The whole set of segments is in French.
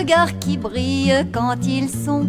regard qui brille quand ils sont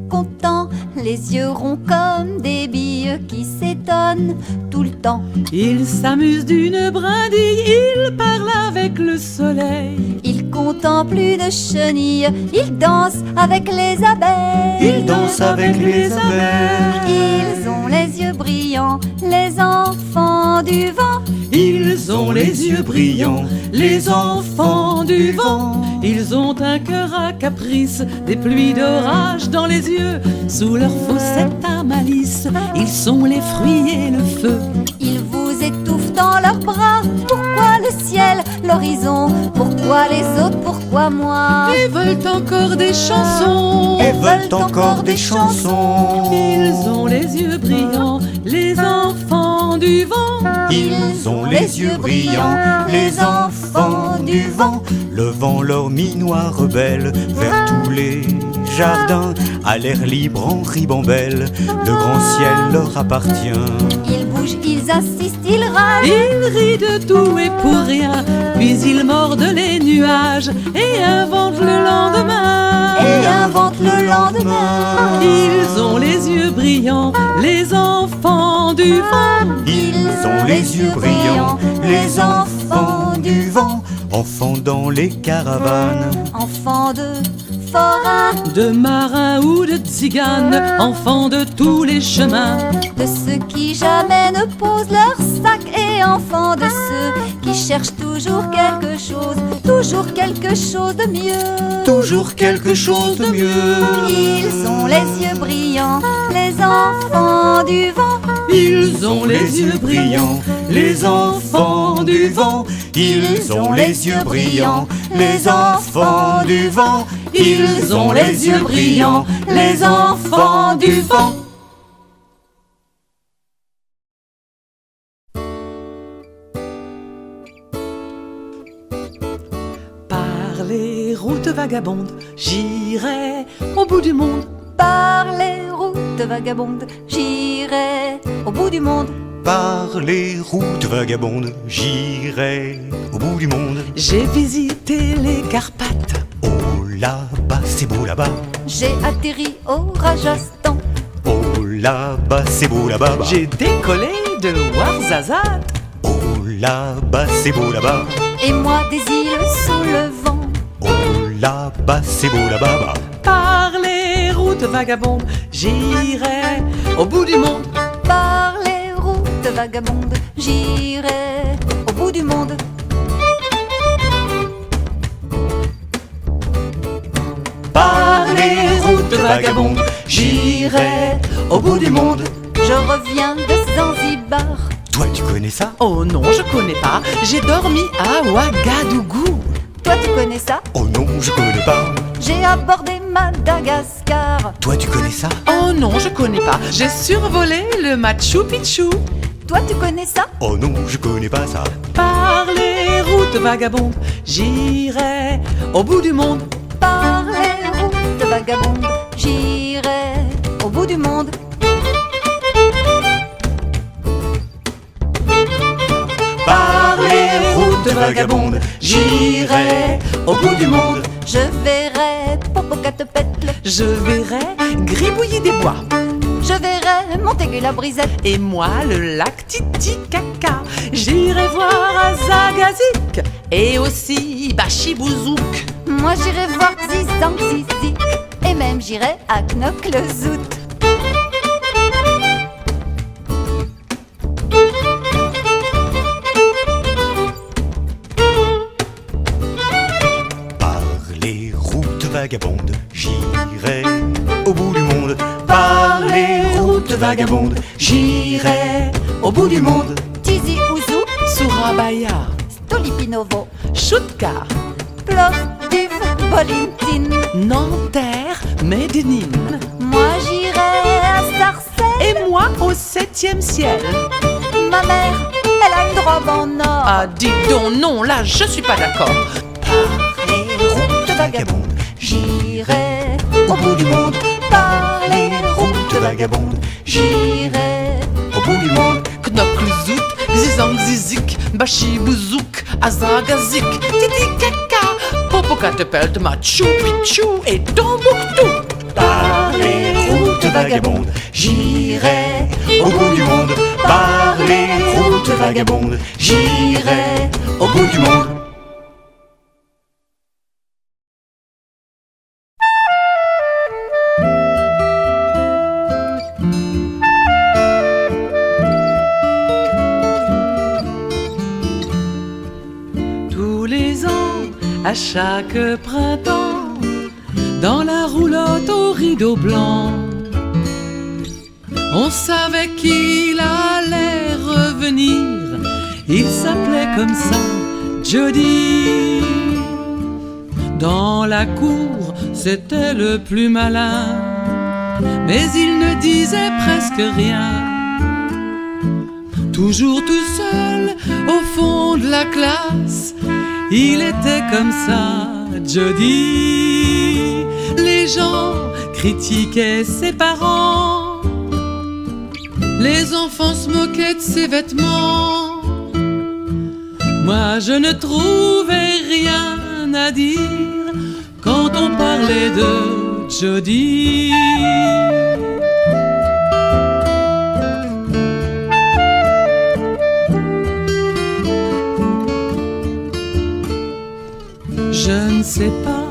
contents, les yeux ronds comme des billes qui s'étonnent tout le temps. Ils s'amusent d'une brindille, ils parlent avec le soleil. Ils contemplent une chenille, ils dansent avec les abeilles. Ils dansent avec les abeilles. Ils ont les yeux brillants, les enfants du vent. Ils ont les yeux brillants, les enfants du vent. Ils ont un cœur à caprice, des pluies d'orage dans les yeux. Sous leur faussette à malice, ils sont les fruits et le feu. Ils vous étouffent dans leurs bras. Pourquoi le ciel, l'horizon? Pourquoi les autres, pourquoi moi? Ils veulent encore des chansons. Et veulent encore des chansons. Ils ont les yeux brillants, les enfants du vent. Ils ont les yeux brillants, les enfants du vent. Le vent leur minois rebelle vers tous les jardins. À l'air libre en ribambelle, le grand ciel leur appartient. Ils bougent, ils insistent, ils râlent. Ils rient de tout et pour rien, puis ils mordent les nuages et inventent le lendemain. Et inventent le lendemain. Ils ont les yeux brillants, les enfants du vent. Ils ont les yeux brillants, les enfants du vent. Enfants dans les caravanes, Enfants de forains, De marins ou de tziganes, enfants de tous les chemins. de ceux qui jamais ne posent leur sac, et enfants de ceux qui cherchent toujours quelque chose de mieux. toujours quelque chose de mieux. Ils ont les yeux brillants, les enfants du vent. Ils ont les yeux brillants, les enfants du vent. Ils ont les yeux brillants, les enfants du vent. Ils ont les yeux brillants, les enfants du vent. Par les routes vagabondes, j'irai au bout du monde. Par les routes vagabondes, j'irai au bout du monde. Par les routes vagabondes, j'irai au bout du monde. J'ai visité les Carpates. Oh là-bas, c'est beau là-bas. J'ai atterri au Rajasthan. Oh là-bas, c'est beau là-bas. J'ai décollé de Ouarzazate. Oh là-bas, c'est beau là-bas. Et moi des îles sous le vent. Oh là-bas, c'est beau là-bas. Par les routes vagabondes, j'irai au bout du monde. Par les routes vagabondes, j'irai au bout du monde. Par les routes vagabondes, j'irai au bout du monde. Je reviens de Zanzibar. Toi, tu connais ça? Oh non, je connais pas. J'ai dormi à Ouagadougou. Toi tu connais ça? Oh non, je connais pas. J'ai abordé Madagascar. Toi, tu connais ça? Oh non, je connais pas. J'ai survolé le Machu Picchu. Toi tu connais ça? Oh non, je connais pas ça. Par les routes vagabondes, j'irai au bout du monde. Par les routes vagabondes, j'irai au bout du monde. Par les routes vagabondes, j'irai au bout du monde. Je verrai Popocatépetl. Je verrai gribouiller des bois. Je verrai Montaigu la Brisette. Et moi, le lac Titicaca. J'irai voir Azagazik et aussi Bachibouzouk. Moi j'irai voir Zizang Zizik. Et même j'irai à Knokke-le-Zout. Par les routes vagabondes, j'irai au bout du monde. Par les routes vagabondes, j'irai au bout du monde. Tizi Ouzou, Surabaya, Stolipinovo, Chutka, Plovdiv, Bolintine. Nanterre, Medellin. Moi j'irai à Sarcelles. Et moi au 7e ciel. Ma mère, elle a une robe en or. Ah, dis donc, non, là, je suis pas d'accord. Par les routes vagabondes, j'irai au bout du monde. Par les routes vagabondes, j'irai au bout du monde. Knokke-le-Zout, Zizang Zizik, Bachibouzouk, Azagazik, Titicaka, Popocatépetl, Machu Picchu et Tombouctou. Par les routes vagabondes, j'irai au bout du monde. Par les routes vagabondes, j'irai au bout du monde. Tous les ans, à chaque printemps, dans la roulotte au rideau blanc, on savait qu'il allait revenir. Il s'appelait comme ça Jody. Dans la cour, c'était le plus malin, mais il ne disait presque rien. Toujours tout seul au fond de la classe, il était comme ça, Jody. Les gens critiquaient ses parents, les enfants se moquaient de ses vêtements. Moi je ne trouvais rien à dire quand on parlait de Jody. Je ne sais pas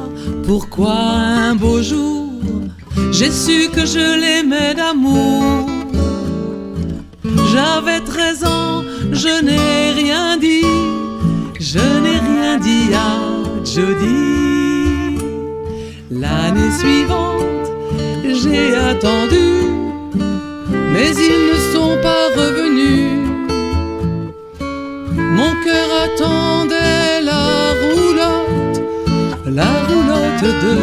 pourquoi un beau jour j'ai su que je l'aimais d'amour. J'avais 13 ans, je n'ai rien dit, je n'ai rien dit à Jody. L'année suivante, j'ai attendu, mais ils ne sont pas revenus. Mon cœur attendait la roulotte de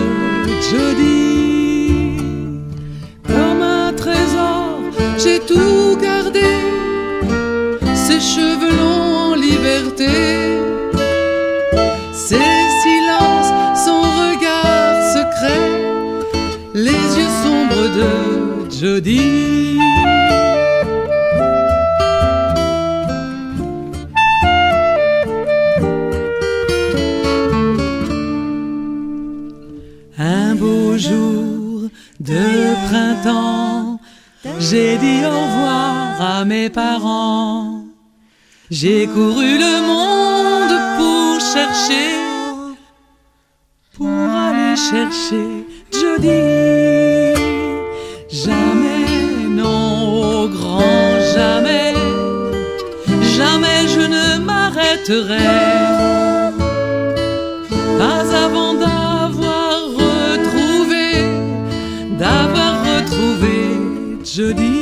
Jody. Comme un trésor, j'ai tout gardé, ses cheveux longs en liberté, ses silences, son regard secret, les yeux sombres de Jody. Un beau jour de printemps, j'ai dit au revoir à mes parents. J'ai couru le monde pour aller chercher Jody. Jamais, non, au grand jamais, jamais je ne m'arrêterai, pas avant d'avoir retrouvé Jody.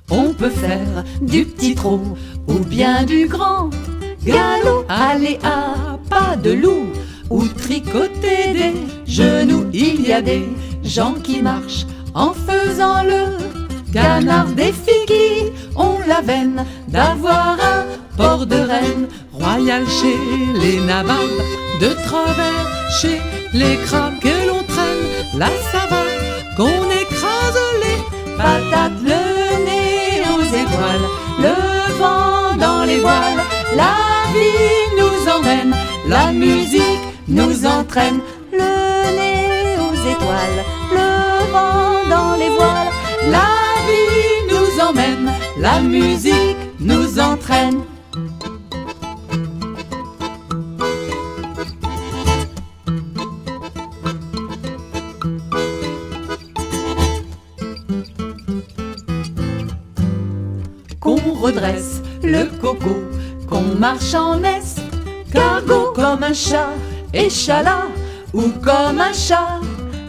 On peut faire du petit trot ou bien du grand galop, aller à pas de loup ou tricoter des genoux. Il y a des gens qui marchent en faisant le canard, des filles qui ont la veine d'avoir un port de reine royal chez les nababs, de travers chez les crabes, que l'on traîne la savate, qu'on écrase les patates, le nez aux étoiles, le vent dans les voiles. La vie nous emmène, la musique nous entraîne, le nez aux étoiles, le vent dans les voiles. La vie nous emmène, la musique nous entraîne. Qu'on redresse le coco, qu'on marche en escargot, comme un chat, échalas, ou comme un chat,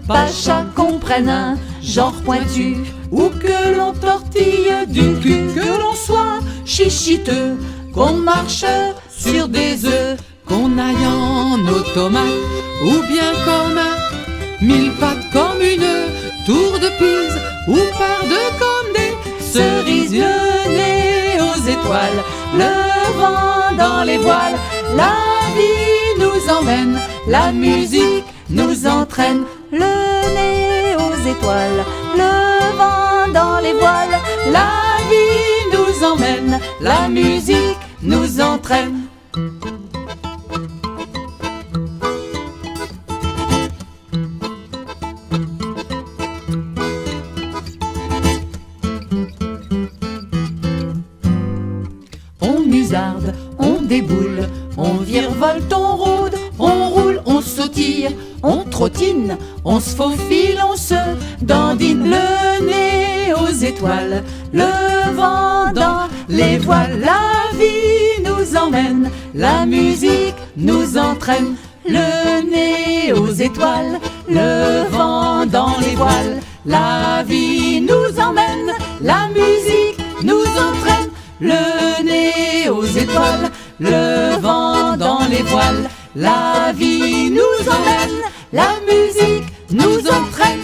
pacha, qu'on prenne un genre pointu, ou que l'on tortille du cul, que l'on soit chichiteux, qu'on marche sur des œufs, qu'on aille en automate, ou bien comme un mille pattes, comme une tour de Pise, ou par deux comme des cerises, le nez aux étoiles, le vent dans les voiles, la vie nous emmène, la musique nous entraîne, le nez aux étoiles, le vent dans les voiles, la vie nous emmène, la musique nous entraîne. On musarde, on déboule, on virevolte, on rôde, on roule, on sautille, on trottine, on se faufile, on se dandine, le nez aux étoiles, le vent dans les voiles, la vie nous emmène, la musique nous entraîne, le nez aux étoiles, le vent dans les voiles, la vie nous emmène, la musique nous entraîne, le nez aux étoiles, le vent dans les voiles, la vie nous emmène, la musique nous entraîne.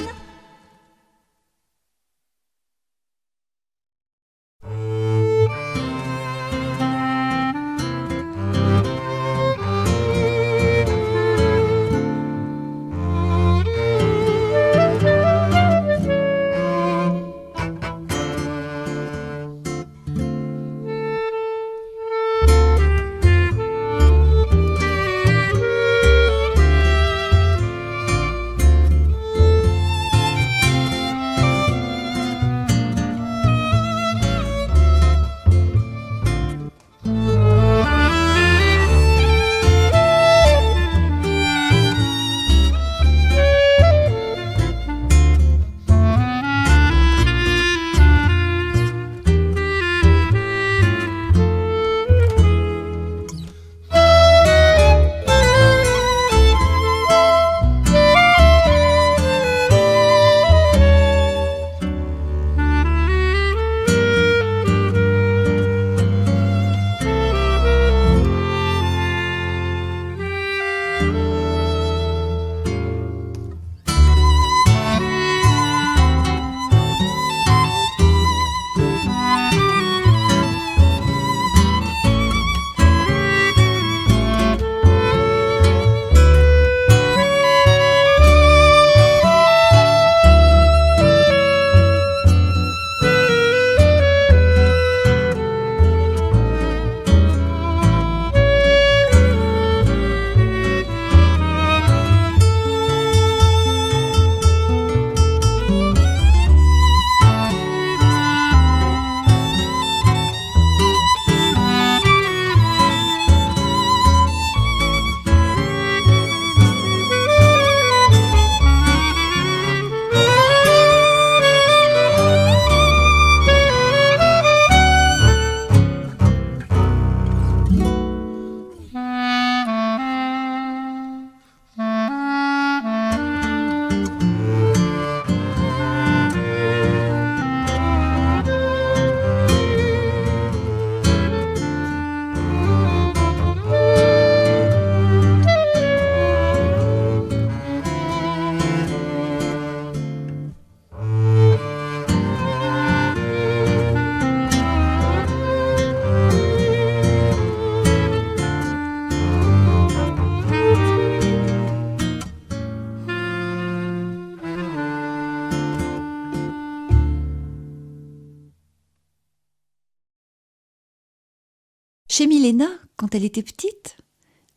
Chez Milena, quand elle était petite,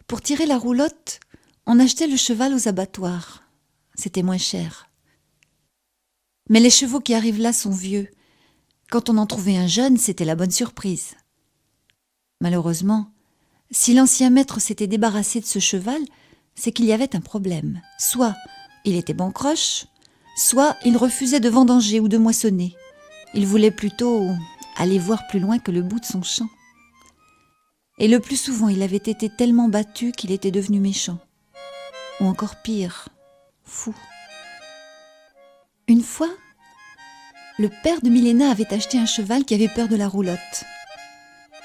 pour tirer la roulotte, on achetait le cheval aux abattoirs. C'était moins cher. Mais les chevaux qui arrivent là sont vieux. Quand on en trouvait un jeune, c'était la bonne surprise. Malheureusement, si l'ancien maître s'était débarrassé de ce cheval, c'est qu'il y avait un problème. Soit il était bancroche, soit il refusait de vendanger ou de moissonner. Il voulait plutôt aller voir plus loin que le bout de son champ. Et le plus souvent, il avait été tellement battu qu'il était devenu méchant. Ou encore pire, fou. Une fois, le père de Milena avait acheté un cheval qui avait peur de la roulotte.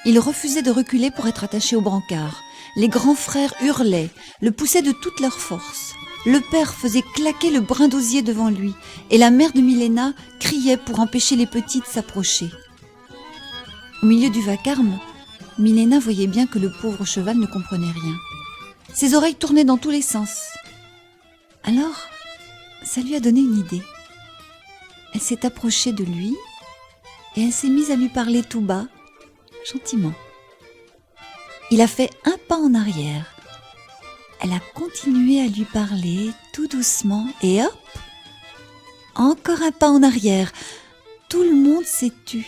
Il refusait de reculer pour être attaché au brancard. Les grands frères hurlaient, le poussaient de toute leur force. Le père faisait claquer le brin d'osier devant lui et la mère de Milena criait pour empêcher les petits de s'approcher. Au milieu du vacarme, Milena voyait bien que le pauvre cheval ne comprenait rien. Ses oreilles tournaient dans tous les sens. Alors, ça lui a donné une idée. Elle s'est approchée de lui et elle s'est mise à lui parler tout bas, gentiment. Il a fait un pas en arrière. Elle a continué à lui parler tout doucement et hop, encore un pas en arrière. Tout le monde s'est tu.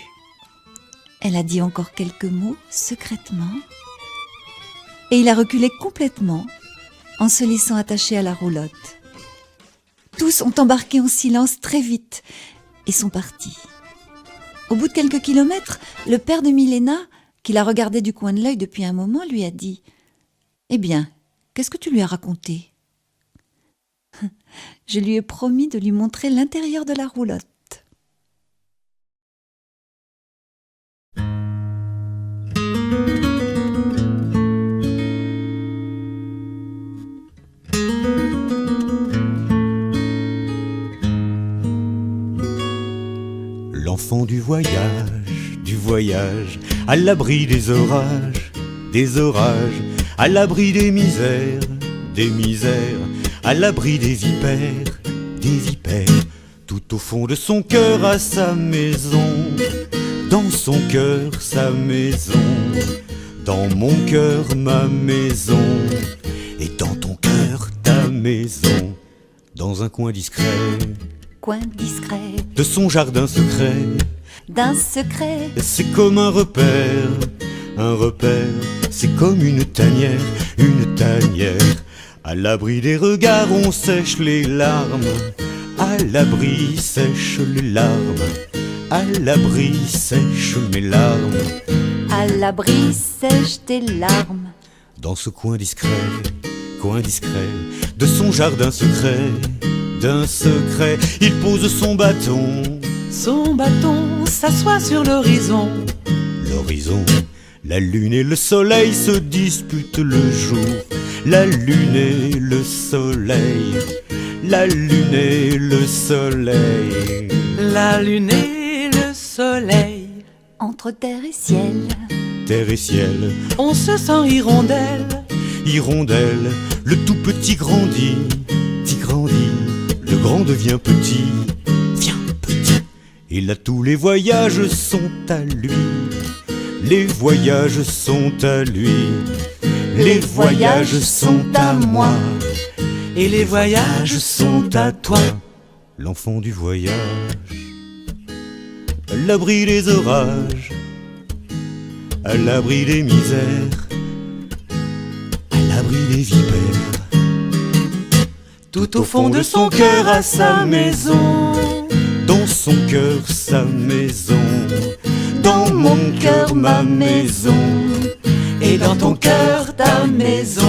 Elle a dit encore quelques mots secrètement et il a reculé complètement en se laissant attacher à la roulotte. Tous ont embarqué en silence très vite et sont partis. Au bout de quelques kilomètres, le père de Milena, qui la regardait du coin de l'œil depuis un moment, lui a dit « Eh bien, qu'est-ce que tu lui as raconté ?» Je lui ai promis de lui montrer l'intérieur de la roulotte. L'enfant du voyage, à l'abri des orages, à l'abri des misères, à l'abri des vipères, tout au fond de son cœur à sa maison, dans son cœur sa maison, dans mon cœur ma maison, et dans ton cœur ta maison, dans un coin discret de son jardin secret, d'un secret. C'est comme un repère, c'est comme une tanière, à l'abri des regards on sèche les larmes, à l'abri sèche les larmes, à l'abri sèche mes larmes, à l'abri sèche tes larmes. Dans ce coin discret, de son jardin secret, d'un secret, il pose son bâton s'assoit sur l'horizon. L'horizon, la lune et le soleil se disputent le jour. La lune et le soleil, la lune et le soleil, la lune et le soleil. Entre terre et ciel, on se sent hirondelle. Hirondelle, le tout petit grandit, le grand devient petit, et là tous les voyages sont à lui, les voyages sont à lui, les voyages sont à moi, et les voyages sont à toi. L'enfant du voyage, à l'abri des orages, à l'abri des misères, à l'abri des vipères, tout au fond de son cœur à sa maison, dans son cœur sa maison, dans mon cœur ma maison, et dans ton cœur ta maison.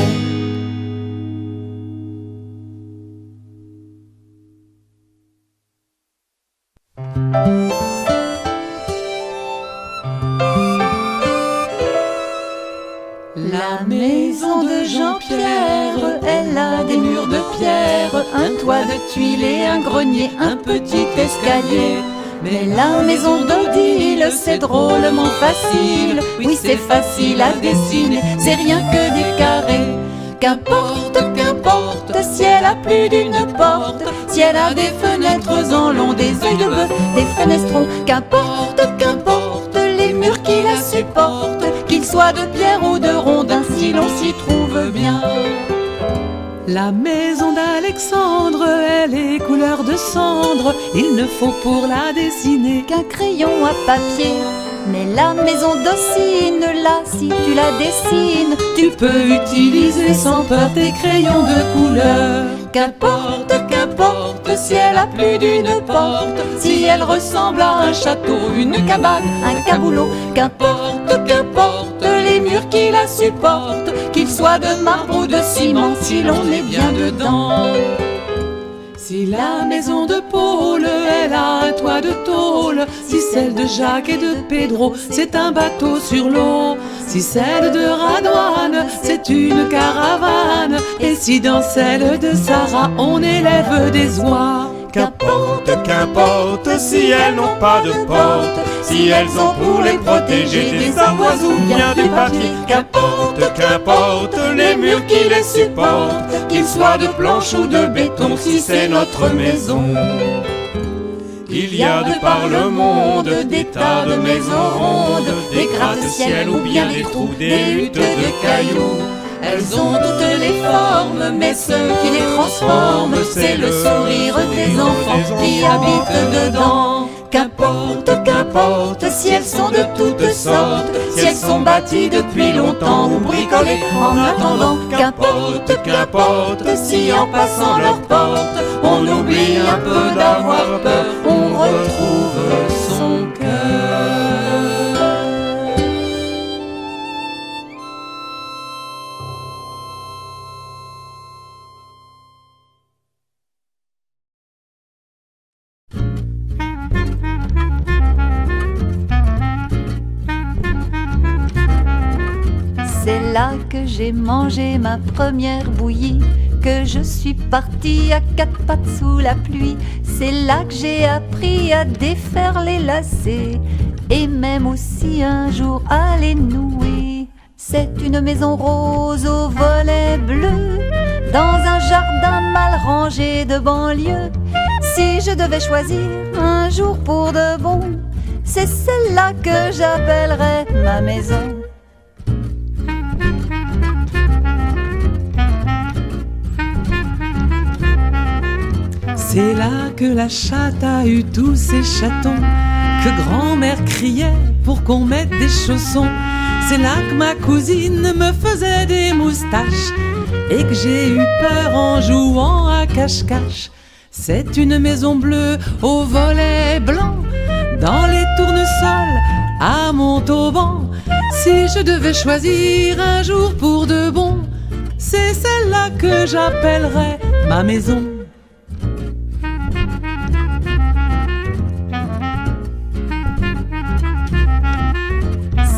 La maison de Jean-Pierre, elle a des murs de pierre, un toit de tuiles et un grenier, un petit escalier. Mais la maison d'Odile, c'est drôlement facile. Oui, c'est facile à dessiner, c'est rien que des carrés. Qu'importe, qu'importe, si elle a plus d'une porte, si elle a des fenêtres en long, des œils de bœuf, des fenestrons. Qu'importe, qu'importe, les murs qui la supportent, qu'ils soient de pierre ou de rondin, si l'on s'y trouve bien. La maison d'Alexandre, elle est couleur de cendre. Il ne faut pour la dessiner qu'un crayon à papier. Mais la maison d'Ossine, là, si tu la dessines, tu peux utiliser sans peur tes crayons de couleur. Qu'importe, qu'importe, qu'importe si elle a plus d'une porte, si elle ressemble à un château, une cabane, un caboulot, qu'importe les murs qui la supportent, qu'ils soient de marbre ou de ciment, si l'on est bien dedans. Si la maison de Paul, elle a un toit de tôle, si celle de Jacques et de Pedro, c'est un bateau sur l'eau, si celle de Radouane, c'est une caravane, et si dans celle de Sarah, on élève des oies. Qu'importe si elles n'ont pas de porte, si elles ont pour les protéger des armoires ou bien du papier. Qu'importe les murs qui les supportent, qu'ils soient de planche ou de béton, si c'est notre maison. Il y a de par le monde des tas de maisons rondes, des gratte-ciel ou bien des trous, des huttes de cailloux. Elles ont toutes les formes, mais ce qui les transforme, c'est le sourire des enfants qui habitent dedans. Qu'importe si elles sont de toutes sortes, si elles sont bâties depuis longtemps ou bricolées en attendant. Qu'importe si en passant leurs portes, on oublie un peu d'avoir peur, on retrouve son cœur. C'est là que j'ai mangé ma première bouillie, que je suis partie à quatre pattes sous la pluie. C'est là que j'ai appris à défaire les lacets, et même aussi un jour à les nouer. C'est une maison rose aux volets bleus, dans un jardin mal rangé de banlieue. Si je devais choisir un jour pour de bon, c'est celle-là que j'appellerais ma maison. C'est là que la chatte a eu tous ses chatons, que grand-mère criait pour qu'on mette des chaussons. C'est là que ma cousine me faisait des moustaches et que j'ai eu peur en jouant à cache-cache. C'est une maison bleue aux volets blancs, dans les tournesols à Montauban. Si je devais choisir un jour pour de bon, c'est celle-là que j'appellerais ma maison.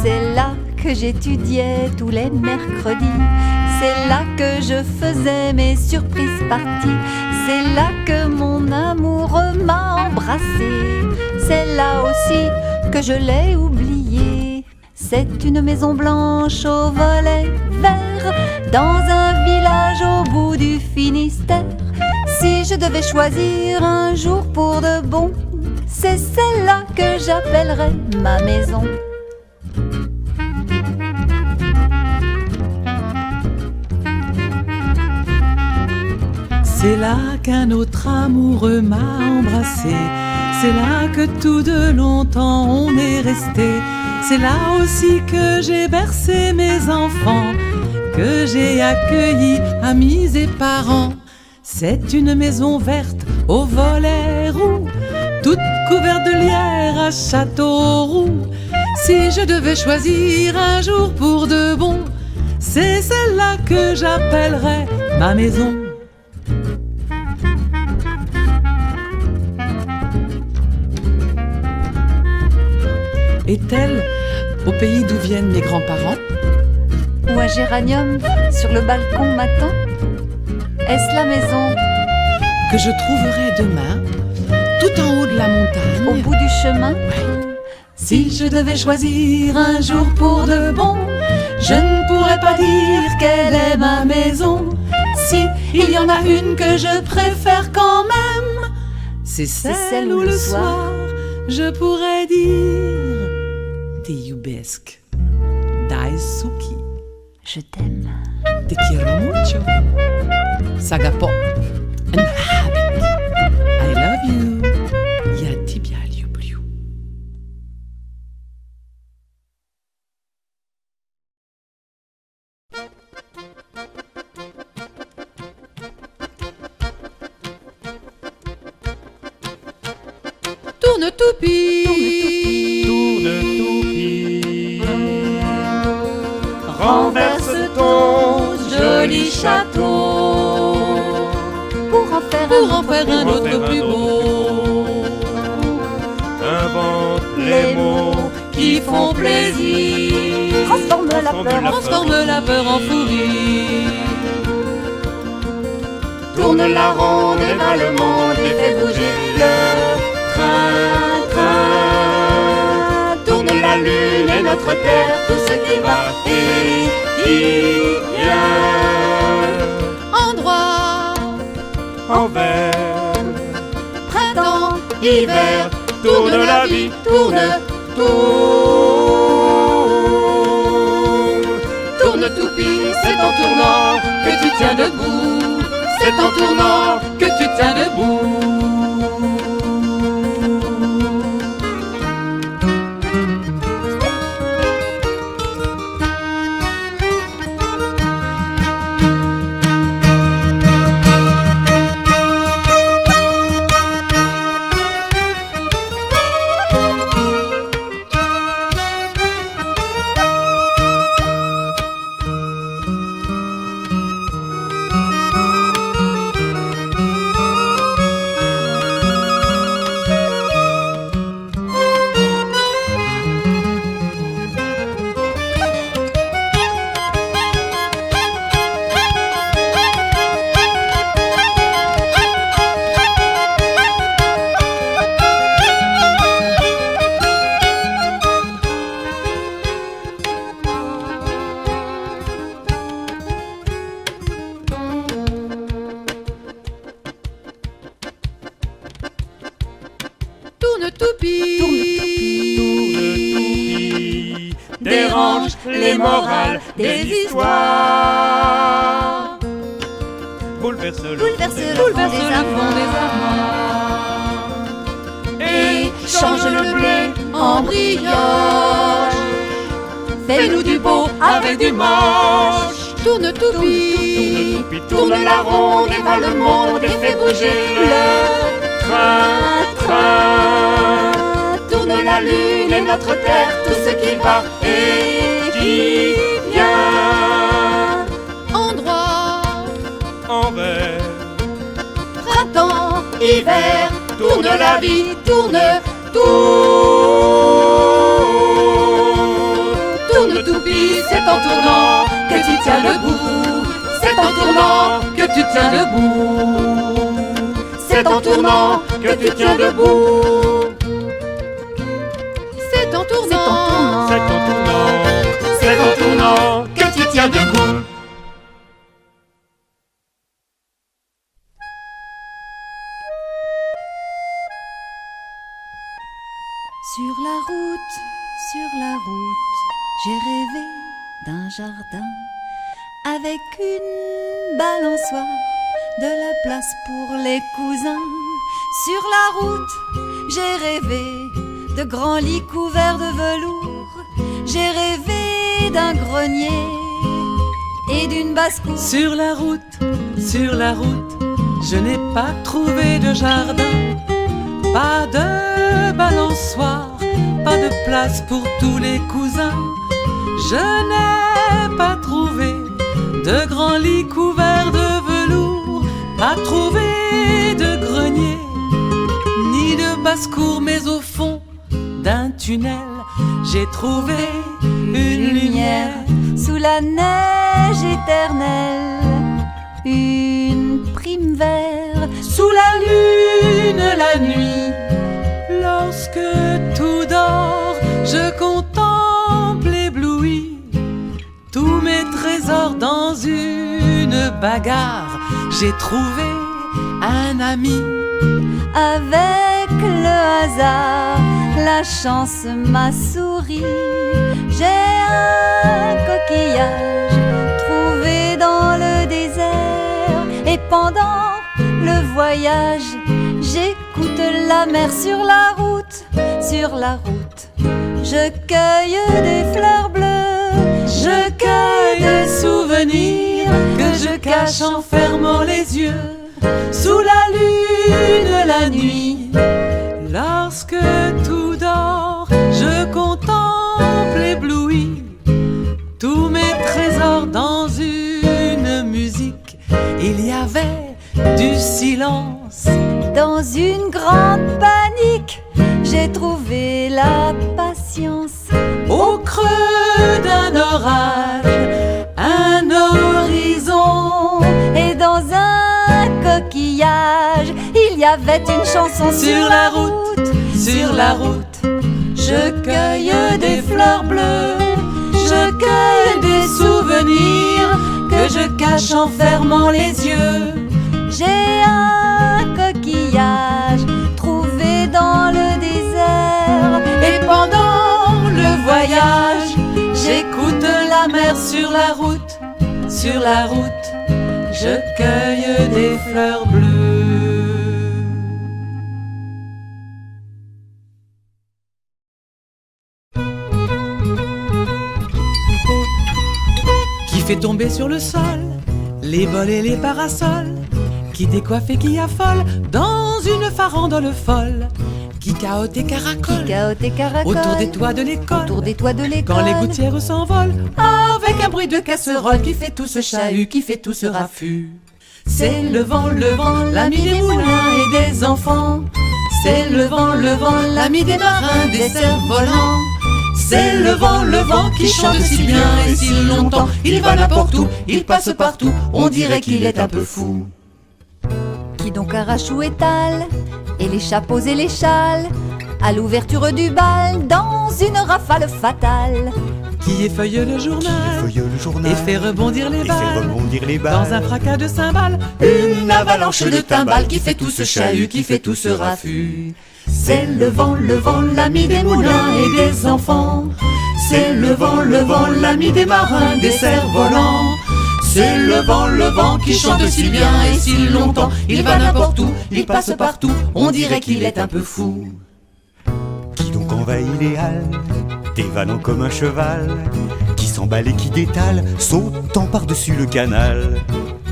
C'est là que j'étudiais tous les mercredis, c'est là que je faisais mes surprises parties, c'est là que mon amoureux m'a embrassée, c'est là aussi que je l'ai oublié. C'est une maison blanche aux volets verts, dans un village au bout du Finistère. Si je devais choisir un jour pour de bon, c'est celle-là que j'appellerais ma maison. C'est là qu'un autre amoureux m'a embrassé, c'est là que tout de longtemps on est resté. C'est là aussi que j'ai bercé mes enfants, que j'ai accueilli amis et parents. C'est une maison verte aux volets roux, toute couverte de lierre à Châteauroux. Si je devais choisir un jour pour de bon, c'est celle-là que j'appellerais ma maison. Est-elle au pays d'où viennent mes grands-parents? Ou un géranium sur le balcon m'attend? Est-ce la maison que je trouverai demain, tout en haut de la montagne, au bout du chemin? Si je devais choisir un jour pour de bon, je ne pourrais pas dire quelle est ma maison. Si il y en a une que je préfère quand même, c'est celle où le soir je pourrais dire Te iubesc, Daisuki, Je t'aime. te quiero mucho, Sagapo, and habit, I love you, Yatibia Liubliu. tourne-toupie, tourne-toupie. Renverse ton joli château pour en faire un autre plus beau. Invente les mots qui font plaisir, transforme la peur en fou rire. Tourne la ronde et va le monde et fait bouger le train, train. Tourne la lune et notre terre, tout ce qui va et qui vient. Endroit, Envers, printemps, hiver, tourne la vie, tourne, tourne. Tourne toupie, c'est en tournant que tu tiens debout. C'est en tournant que tu tiens debout. Tourne-toupie, dérange les morales des histoires. Bouleverse le fond des amants et change le blé en brioche. Fais-nous du beau avec du moche. Tourne-toupie, tourne la ronde et va le monde et fait bouger le train, train. Tourne la lune et notre terre, tout ce qui va et qui vient. endroit, Envers, printemps, hiver, tourne la vie, tourne, tourne toupie, c'est en tournant que tu tiens debout. C'est en tournant que tu tiens debout. C'est en tournant que tu tiens debout. C'est en tournant, C'est en tournant, c'est en tournant que tu tiens debout. Sur la route, j'ai rêvé d'un jardin avec une balançoire, de la place pour les cousins. Sur la route, j'ai rêvé de grands lits couverts de velours. J'ai rêvé d'un grenier et d'une basse-cour. Sur la route, je n'ai pas trouvé de jardin, pas de balançoire, pas de place pour tous les cousins. Je n'ai pas trouvé de grands lits couverts de velours, pas trouvé de grenier, ni de basse-cour, mais au fond d'un tunnel, j'ai trouvé une lumière. Sous la neige éternelle, une prime vert. Sous la lune, la nuit, lorsque tout dort, je contemple ébloui tous mes trésors dans une bagarre. J'ai trouvé un ami. Avec le hasard, la chance m'a souri. J'ai un coquillage trouvé dans le désert. Et pendant le voyage, j'écoute la mer. Sur la route, je cueille des fleurs bleues. Je cueille des souvenirs que je cache en fermant les yeux. Sous la lune, la nuit, lorsque du silence. Dans une grande panique, j'ai trouvé la patience. Au creux d'un orage, un horizon. Et dans un coquillage, il y avait une chanson Sur la route, sur la route, je cueille des fleurs bleues. Je cueille des souvenirs que je cache en fermant les yeux. J'ai un coquillage trouvé dans le désert. Et pendant le voyage, j'écoute la mer sur la route. Sur la route, je cueille des fleurs bleues. Qui fait tomber sur le sol les bols et les parasols, qui décoiffe et qui affole dans une farandole folle, qui cahote et caracole Cahote et caracole, autour des toits de l'école, autour des toits de l'école. quand les gouttières s'envolent, avec un bruit de casserole qui fait tout ce chahut, qui fait tout ce raffut. C'est le vent, l'ami des moulins et des enfants. C'est le vent, l'ami des marins, des cerfs-volants. C'est le vent qui chante si bien et si longtemps. Il va n'importe où, il passe partout, on dirait qu'il est un peu fou. Qui donc arrache ou étale, et les chapeaux et les châles, à l'ouverture du bal, dans une rafale fatale. Qui effeuille le journal Feuille le journal et fait rebondir les et fait balles rebondir les balles. dans un fracas de cymbales. Une avalanche de timbales qui fait tout ce chahut, qui fait tout ce raffut. C'est le vent, l'ami des moulins et des enfants. C'est le vent, l'ami des marins, des cerfs-volants. C'est le vent qui chante si bien et si longtemps. Il va n'importe où, il passe partout, on dirait qu'il est un peu fou. Qui donc envahit les halles, dévalant comme un cheval, qui s'emballe et qui détale, sautant par-dessus le canal.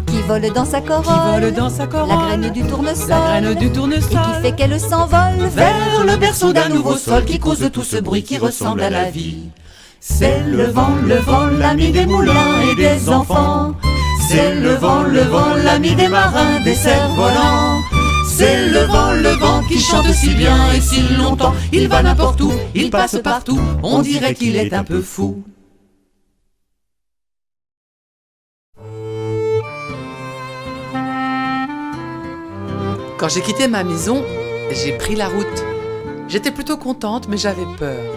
Qui vole dans sa corolle, Qui vole dans sa corolle, la graine du tournesol, la graine du et tournesol, qui fait qu'elle s'envole vers le berceau d'un nouveau sol qui cause tout ce bruit qui ressemble à la vie. C'est le vent, l'ami des moulins et des enfants. C'est le vent, l'ami des marins, des cerfs-volants. C'est le vent qui chante si bien et si longtemps. Il va n'importe où, il passe partout, on dirait qu'il est un peu fou. Quand j'ai quitté ma maison, j'ai pris la route. J'étais plutôt contente, mais j'avais peur.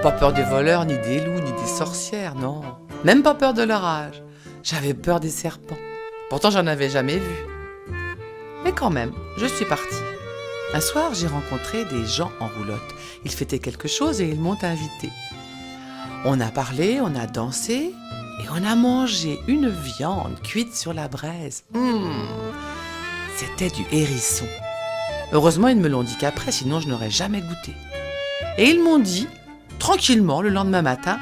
Pas peur des voleurs, ni des loups, ni des sorcières, non. Même pas peur de l'orage. J'avais peur des serpents. Pourtant, j'en avais jamais vu. Mais quand même, je suis partie. Un soir, j'ai rencontré des gens en roulotte. Ils fêtaient quelque chose et ils m'ont invitée. On a parlé, on a dansé et on a mangé une viande cuite sur la braise. C'était du hérisson. Heureusement, ils me l'ont dit qu'après, sinon je n'aurais jamais goûté. Et ils m'ont dit, tranquillement, le lendemain matin,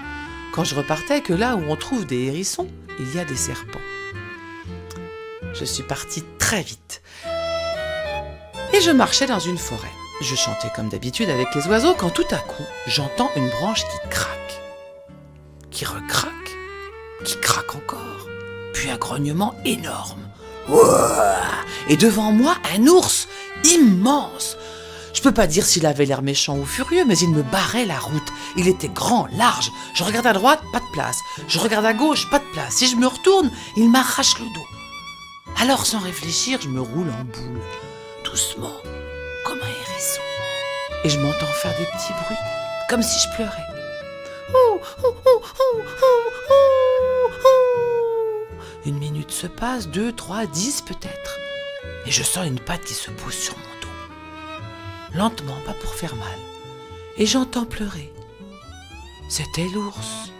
quand je repartais, que là où on trouve des hérissons, il y a des serpents. Je suis partie très vite. Et je marchais dans une forêt. Je chantais comme d'habitude avec les oiseaux quand tout à coup, j'entends une branche qui craque, qui recraque, qui craque encore, puis un grognement énorme. Ouah! Et devant moi, un ours immense. Je peux pas dire s'il avait l'air méchant ou furieux, mais il me barrait la route. Il était grand, large. Je regarde à droite, pas de place. Je regarde à gauche, pas de place. Si je me retourne, il m'arrache le dos. Alors, sans réfléchir, je me roule en boule, doucement, comme un hérisson. Et je m'entends faire des petits bruits, comme si je pleurais. Une minute se passe, 2, 3, 10 peut-être. Et je sens une patte qui se pose sur mon dos. Lentement, pas pour faire mal. Et j'entends pleurer. C'était l'ours.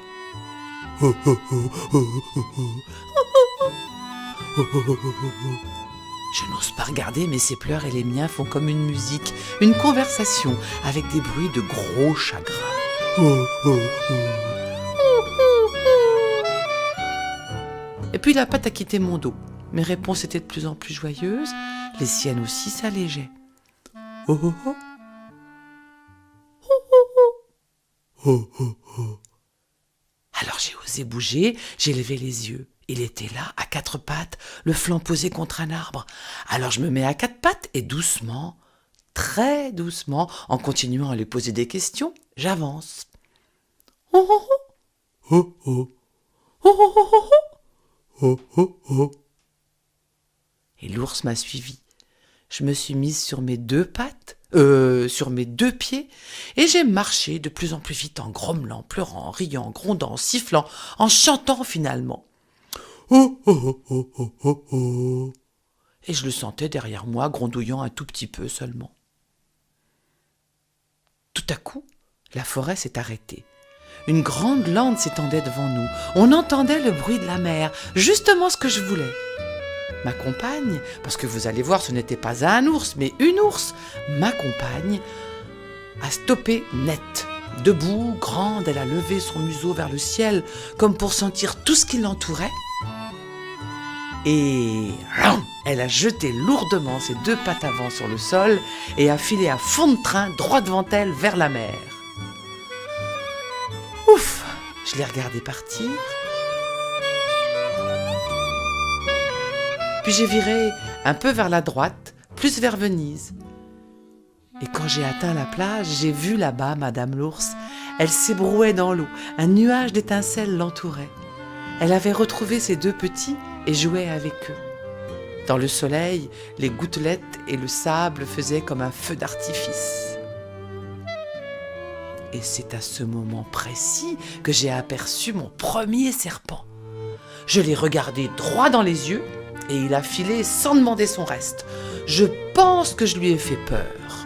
Je n'ose pas regarder, mais ses pleurs et les miens font comme une musique, une conversation avec des bruits de gros chagrin. Et puis la patte a quitté mon dos. Mes réponses étaient de plus en plus joyeuses, les siennes aussi s'allégeaient. Alors j'ai osé bouger, j'ai levé les yeux. Il était là, à quatre pattes, le flanc posé contre un arbre. Alors je me mets à quatre pattes et doucement, très doucement, en continuant à lui poser des questions, j'avance. Oh oh oh, oh oh, oh oh oh oh, oh oh oh. Et l'ours m'a suivi. Je me suis mise sur mes deux pattes, sur mes deux pieds, et j'ai marché de plus en plus vite en grommelant, pleurant, riant, grondant, sifflant, en chantant finalement. Oh oh oh oh oh oh. Et je le sentais derrière moi, grondouillant un tout petit peu seulement. Tout à coup, la forêt s'est arrêtée. Une grande lande s'étendait devant nous. On entendait le bruit de la mer, justement ce que je voulais. Ma compagne, parce que vous allez voir, ce n'était pas un ours, mais une ours, ma compagne a stoppé net. Debout, grande, elle a levé son museau vers le ciel, comme pour sentir tout ce qui l'entourait. Et elle a jeté lourdement ses deux pattes avant sur le sol et a filé à fond de train droit devant elle vers la mer. Ouf, je l'ai regardée partir. Puis j'ai viré un peu vers la droite, plus vers Venise. Et quand j'ai atteint la plage, j'ai vu là-bas Madame l'ours. Elle s'ébrouait dans l'eau, un nuage d'étincelles l'entourait. Elle avait retrouvé ses deux petits et jouait avec eux. Dans le soleil, les gouttelettes et le sable faisaient comme un feu d'artifice. Et c'est à ce moment précis que j'ai aperçu mon premier serpent. Je l'ai regardé droit dans les yeux et il a filé sans demander son reste. Je pense que je lui ai fait peur.